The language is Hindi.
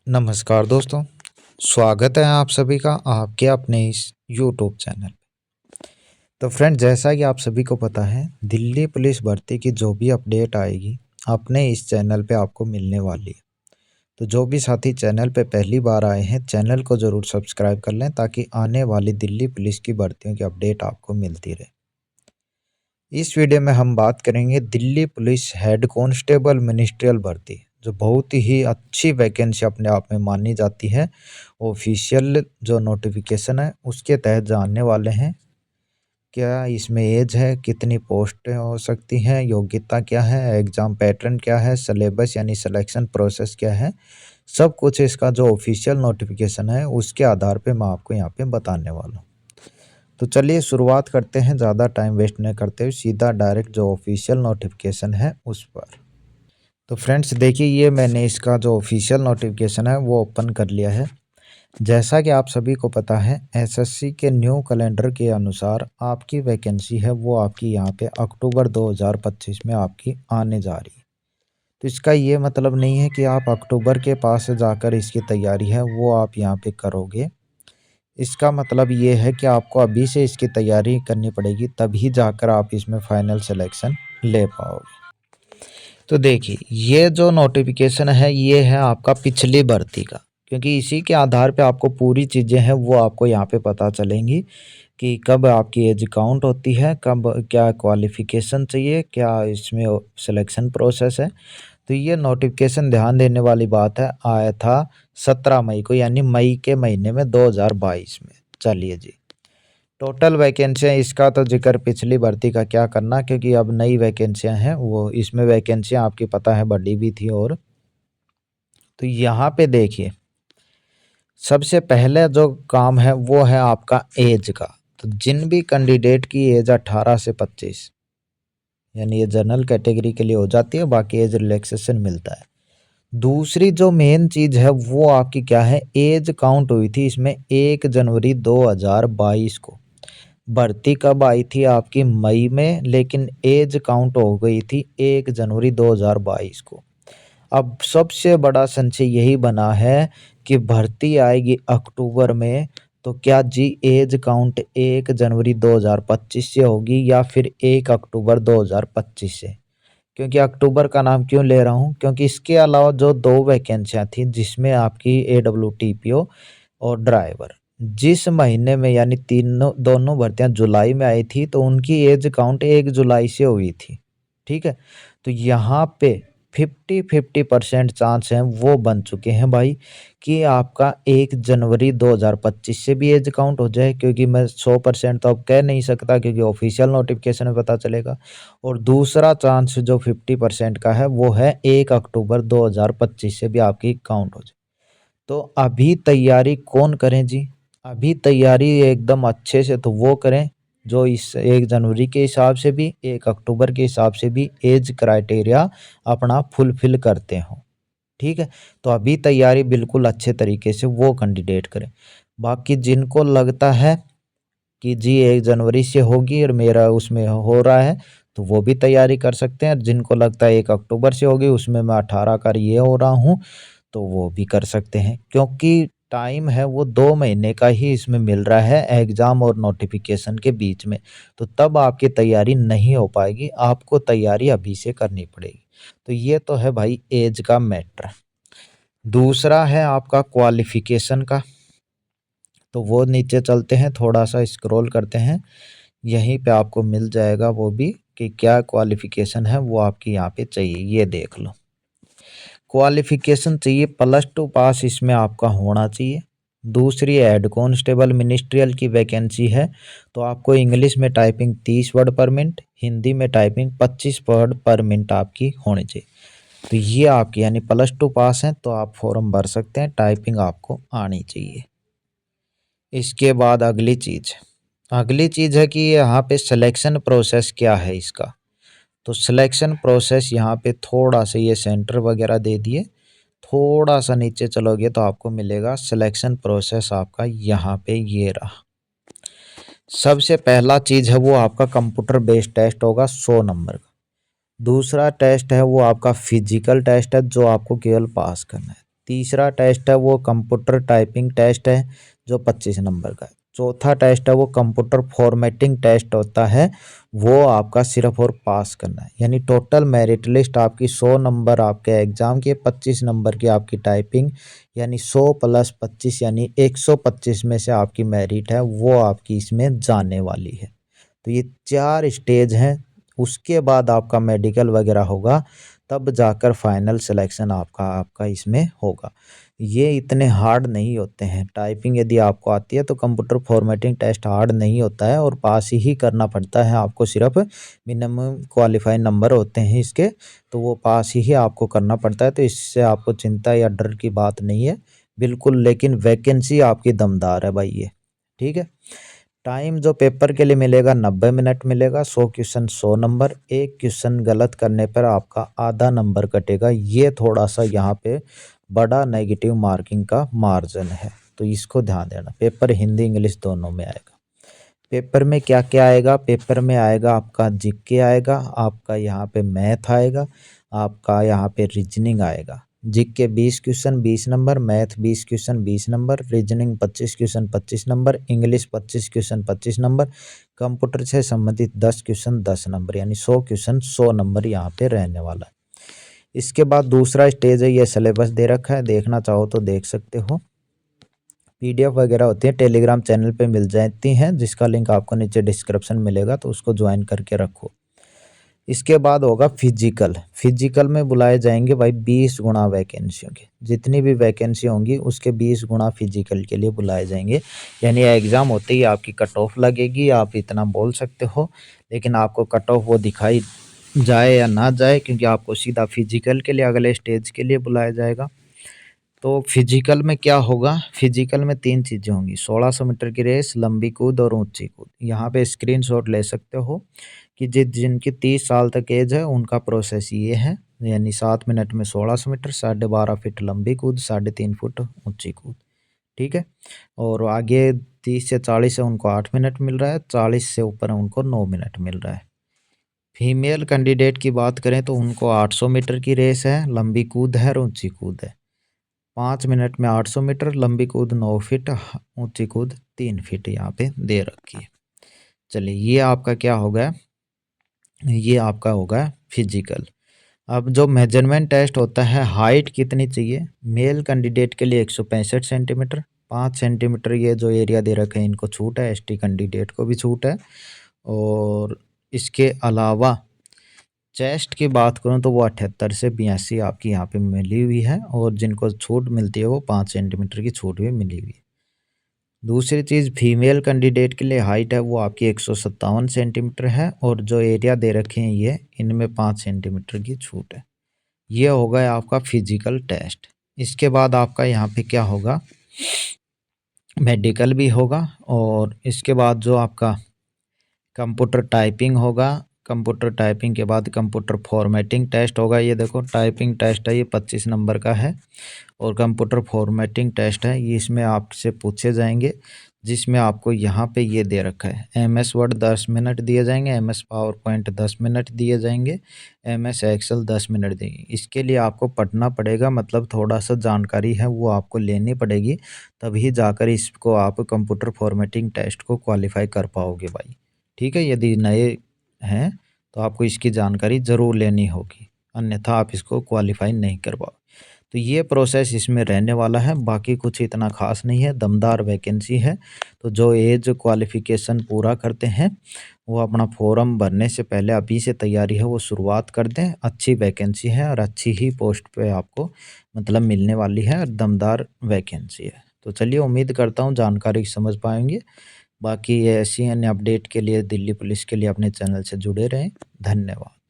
नमस्कार दोस्तों, स्वागत है आप सभी का आपके अपने इस यूट्यूब चैनल। तो फ्रेंड, जैसा कि आप सभी को पता है, दिल्ली पुलिस भर्ती की जो भी अपडेट आएगी अपने इस चैनल पे आपको मिलने वाली है। तो जो भी साथी चैनल पे पहली बार आए हैं, चैनल को ज़रूर सब्सक्राइब कर लें ताकि आने वाली दिल्ली पुलिस की भर्तियों की अपडेट आपको मिलती रहे। इस वीडियो में हम बात करेंगे Delhi police head constable ministerial भर्ती, जो बहुत ही अच्छी वैकेंसी अपने आप में मानी जाती है। ऑफिशियल जो नोटिफिकेशन है उसके तहत जानने वाले हैं क्या इसमें एज है, कितनी पोस्टें हो सकती हैं, योग्यता क्या है, एग्ज़ाम पैटर्न क्या है, सिलेबस यानी सिलेक्शन प्रोसेस क्या है। सब कुछ इसका जो ऑफिशियल नोटिफिकेशन है उसके आधार पे मैं आपको यहाँ पे बताने वाला हूँ। तो चलिए शुरुआत करते हैं, ज़्यादा टाइम वेस्ट नहीं करते हुए सीधा डायरेक्ट जो ऑफिशियल नोटिफिकेशन है उस पर। तो फ्रेंड्स देखिए, ये मैंने इसका जो ऑफिशियल नोटिफिकेशन है वो ओपन कर लिया है। जैसा कि आप सभी को पता है, एसएससी के न्यू कैलेंडर के अनुसार आपकी वैकेंसी है वो आपकी यहाँ पे अक्टूबर 2025 में आपकी आने जा रही है। तो इसका ये मतलब नहीं है कि आप अक्टूबर के पास जाकर इसकी तैयारी है वो आप यहाँ पे करोगे। इसका मतलब ये है कि आपको अभी से इसकी तैयारी करनी पड़ेगी, तभी जाकर आप इसमें फाइनल सिलेक्शन ले पाओगे। तो देखिए, ये जो नोटिफिकेशन है ये है आपका पिछली भर्ती का, क्योंकि इसी के आधार पे आपको पूरी चीज़ें हैं वो आपको यहाँ पे पता चलेंगी कि कब आपकी एज काउंट होती है, कब क्या क्वालिफ़िकेशन चाहिए, क्या इसमें सिलेक्शन प्रोसेस है। तो ये नोटिफिकेशन ध्यान देने वाली बात है, आया था 17 मई को, यानी मई के महीने में 2022 में। चलिए जी, टोटल वैकेंसियाँ इसका तो जिक्र पिछली भर्ती का क्या करना, क्योंकि अब नई वैकेंसियाँ हैं, वो इसमें वैकेंसियाँ आपकी पता है बढ़ी भी थी। और तो यहाँ पे देखिए, सबसे पहले जो काम है वो है आपका एज का। तो जिन भी कैंडिडेट की एज 18 से 25, यानी ये जनरल कैटेगरी के लिए हो जाती है, बाकी एज रिलैक्सेशन मिलता है। दूसरी जो मेन चीज़ है वो आपकी क्या है, एज काउंट हुई थी इसमें 1 जनवरी 2022 को। भर्ती कब आई थी आपकी मई में, लेकिन एज काउंट हो गई थी 1 जनवरी 2022 को। अब सबसे बड़ा संशय यही बना है कि भर्ती आएगी अक्टूबर में, तो क्या जी एज काउंट 1 जनवरी 2025 से होगी या फिर 1 अक्टूबर 2025 से। क्योंकि अक्टूबर का नाम क्यों ले रहा हूँ, क्योंकि इसके अलावा जो 2 वैकेंसियाँ थी जिसमें आपकी एडब्ल्यूटीपीओ और ड्राइवर, जिस महीने में यानी तीनों दोनों भर्तियाँ जुलाई में आई थी, तो उनकी एज काउंट 1 जुलाई से हुई थी। ठीक है? तो यहाँ पे 50-50% चांस हैं वो बन चुके हैं भाई, कि आपका 1 जनवरी 2025 से भी एज काउंट हो जाए, क्योंकि मैं 100% तो अब कह नहीं सकता क्योंकि ऑफिशियल नोटिफिकेशन में पता चलेगा। और दूसरा चांस जो 50% का है वो है 1 अक्टूबर 2025 से भी आपकी काउंट हो जाए। तो अभी तैयारी कौन करें जी? अभी तैयारी एकदम अच्छे से तो वो करें जो इस 1 जनवरी के हिसाब से भी 1 अक्टूबर के हिसाब से भी एज क्राइटेरिया अपना फुलफिल करते हों। ठीक है? तो अभी तैयारी बिल्कुल अच्छे तरीके से वो कैंडिडेट करें। बाकी जिनको लगता है कि जी 1 जनवरी से होगी और मेरा उसमें हो रहा है, तो वो भी तैयारी कर सकते हैं। जिनको लगता है 1 अक्टूबर से होगी, उसमें मैं 18 का ये हो रहा हूँ, तो वो भी कर सकते हैं। क्योंकि टाइम है वो 2 महीने का ही इसमें मिल रहा है एग्ज़ाम और नोटिफ़िकेशन के बीच में, तो तब आपकी तैयारी नहीं हो पाएगी, आपको तैयारी अभी से करनी पड़ेगी। तो ये तो है भाई ऐज का मैटर। दूसरा है आपका क्वालिफ़िकेशन का, तो वो नीचे चलते हैं, थोड़ा-सा स्क्रॉल करते हैं, यहीं पे आपको मिल जाएगा वो भी कि क्या क्वालिफ़िकेशन है वो आपकी यहाँ पे चाहिए, ये देख लो। क्वालिफ़िकेशन चाहिए +2 पास इसमें आपका होना चाहिए। दूसरी हेड कांस्टेबल मिनिस्ट्रियल की वैकेंसी है, तो आपको इंग्लिश में टाइपिंग 30 वर्ड पर मिनट, हिंदी में टाइपिंग 25 वर्ड पर मिनट आपकी होनी चाहिए। तो ये आपकी यानी +2 पास हैं तो आप फॉर्म भर सकते हैं, टाइपिंग आपको आनी चाहिए। इसके बाद अगली चीज़ है कि यहाँ पे सिलेक्शन प्रोसेस क्या है इसका। तो सिलेक्शन प्रोसेस यहाँ पे थोड़ा सा ये सेंटर वगैरह दे दिए, थोड़ा सा नीचे चलोगे तो आपको मिलेगा सिलेक्शन प्रोसेस आपका यहाँ पे ये रहा। सबसे पहला चीज़ है वो आपका कंप्यूटर बेस्ड टेस्ट होगा 100 नंबर का। दूसरा टेस्ट है वो आपका फिजिकल टेस्ट है जो आपको केवल पास करना है। तीसरा टेस्ट है वो कंप्यूटर टाइपिंग टेस्ट है जो 25 नंबर का है। चौथा टेस्ट है वो कंप्यूटर फॉर्मेटिंग टेस्ट होता है, वो आपका सिर्फ और पास करना है। यानी टोटल मेरिट लिस्ट आपकी 100 नंबर आपके एग्ज़ाम के, 25 नंबर की आपकी टाइपिंग, यानी 100 + 25 यानी 125 में से आपकी मेरिट है वो आपकी इसमें जाने वाली है। तो ये 4 स्टेज हैं, उसके बाद आपका मेडिकल वगैरह होगा, तब जाकर फाइनल सिलेक्शन आपका इसमें होगा। ये इतने हार्ड नहीं होते हैं। टाइपिंग यदि आपको आती है तो कंप्यूटर फॉर्मेटिंग टेस्ट हार्ड नहीं होता है और पास ही करना पड़ता है आपको, सिर्फ मिनिमम क्वालिफाइंग नंबर होते हैं इसके, तो वो पास ही आपको करना पड़ता है। तो इससे आपको चिंता या डर की बात नहीं है बिल्कुल, लेकिन वैकेंसी आपकी दमदार है भाई ये, ठीक है। टाइम जो पेपर के लिए मिलेगा 90 मिनट मिलेगा, 100 क्वेश्चन 100 नंबर, एक क्वेश्चन गलत करने पर आपका आधा नंबर कटेगा। ये थोड़ा सा यहाँ पे बड़ा नेगेटिव मार्किंग का मार्जिन है, तो इसको ध्यान देना। पेपर हिंदी इंग्लिश दोनों में आएगा। पेपर में क्या क्या आएगा, पेपर में आएगा आपका जीके आएगा, आपका यहाँ पे मैथ आएगा, आपका यहाँ पे रीजनिंग आएगा। GK 20 question 20 number, math 20 question 20 number, reasoning 25 question 25 number, English 25 question 25 number, computer से संबंधित 10 क्वेश्चन 10 नंबर, यानी 100 क्वेश्चन 100 नंबर यहाँ पे रहने वाला है। इसके बाद दूसरा स्टेज है, ये सिलेबस दे रखा है, देखना चाहो तो देख सकते हो। पीडीएफ वगैरह होती है, टेलीग्राम चैनल पे मिल जाती हैं, जिसका लिंक आपको नीचे डिस्क्रिप्शन मिलेगा, तो उसको ज्वाइन करके रखो। इसके बाद होगा फिजिकल। फिजिकल में बुलाए जाएंगे भाई 20 गुना वैकेंसियों के, जितनी भी वैकेंसी होंगी उसके 20 गुना फिजिकल के लिए बुलाए जाएंगे। यानी एग्ज़ाम होते ही आपकी कट ऑफ लगेगी, आप इतना बोल सकते हो, लेकिन आपको कट ऑफ वो दिखाई जाए या ना जाए, क्योंकि आपको सीधा फिजिकल के लिए अगले स्टेज के लिए बुलाया जाएगा। तो फिजिकल में क्या होगा, फिजिकल में 3 चीज़ें होंगी, 1600 मीटर की रेस, लंबी कूद और ऊंची कूद। यहाँ पे स्क्रीनशॉट ले सकते हो कि जिनकी 30 साल तक एज है उनका प्रोसेस ये है, यानी 7 मिनट में 1600 मीटर, 12.5 फीट लंबी कूद, 3.5 फुट ऊंची कूद, ठीक है। और आगे 30 से 40 है उनको 8 मिनट मिल रहा है, 40 से ऊपर है उनको 9 मिनट मिल रहा है। फीमेल कैंडिडेट की बात करें तो उनको 800 मीटर की रेस है, लंबी कूद है और ऊंची कूद है। 5 मिनट में 800 मीटर, लंबी कूद 9 फीट, ऊंची कूद 3 फीट यहाँ पे दे रखी है। चलिए ये आपका क्या होगा, ये आपका होगा फिजिकल। अब जो मेजरमेंट टेस्ट होता है, हाइट कितनी चाहिए, मेल कैंडिडेट के लिए 165 सेंटीमीटर, 5 सेंटीमीटर ये जो एरिया दे रखे हैं इनको छूट है, एसटी कैंडिडेट को भी छूट है। और इसके अलावा चेस्ट की बात करूं तो वो 78 से 82 आपकी यहाँ पे मिली हुई है, और जिनको छूट मिलती है वो 5 सेंटीमीटर की छूट भी मिली हुई है। दूसरी चीज़, फीमेल कैंडिडेट के लिए हाइट है वो आपकी 157 सेंटीमीटर है, और जो एरिया दे रखे हैं ये इनमें 5 सेंटीमीटर की छूट है। ये होगा आपका फिजिकल टेस्ट। इसके बाद आपका यहाँ पे क्या होगा, मेडिकल भी होगा, और इसके बाद जो आपका कंप्यूटर टाइपिंग होगा, कंप्यूटर टाइपिंग के बाद कंप्यूटर फॉर्मेटिंग टेस्ट होगा। ये देखो टाइपिंग टेस्ट है, ये 25 नंबर का है, और कंप्यूटर फॉर्मेटिंग टेस्ट है, ये इसमें आपसे पूछे जाएंगे, जिसमें आपको यहाँ पे ये दे रखा है, एमएस वर्ड 10 मिनट दिए जाएंगे, एमएस पावर पॉइंट 10 मिनट दिए जाएंगे, एमएस एक्सेल 10 मिनट देंगे। इसके लिए आपको पढ़ना पड़ेगा, मतलब थोड़ा सा जानकारी है वो आपको लेनी पड़ेगी, तभी जाकर इसको आप कंप्यूटर फॉर्मेटिंग टेस्ट को क्वालिफाई कर पाओगे भाई, ठीक है। यदि नए हैं तो आपको इसकी जानकारी ज़रूर लेनी होगी, अन्यथा आप इसको क्वालिफाई नहीं कर पाओ। तो ये प्रोसेस इसमें रहने वाला है, बाकी कुछ इतना खास नहीं है, दमदार वैकेंसी है। तो जो एज क्वालिफ़िकेशन पूरा करते हैं वो अपना फॉर्म भरने से पहले अभी से तैयारी है वो शुरुआत कर दें। अच्छी वैकेंसी है और अच्छी ही पोस्ट पे आपको मतलब मिलने वाली है, और दमदार वैकेंसी है। तो चलिए, उम्मीद करता हूँ जानकारी समझ पाएंगे। बाकी ऐसी अन्य अपडेट के लिए दिल्ली पुलिस के लिए अपने चैनल से जुड़े रहें। धन्यवाद।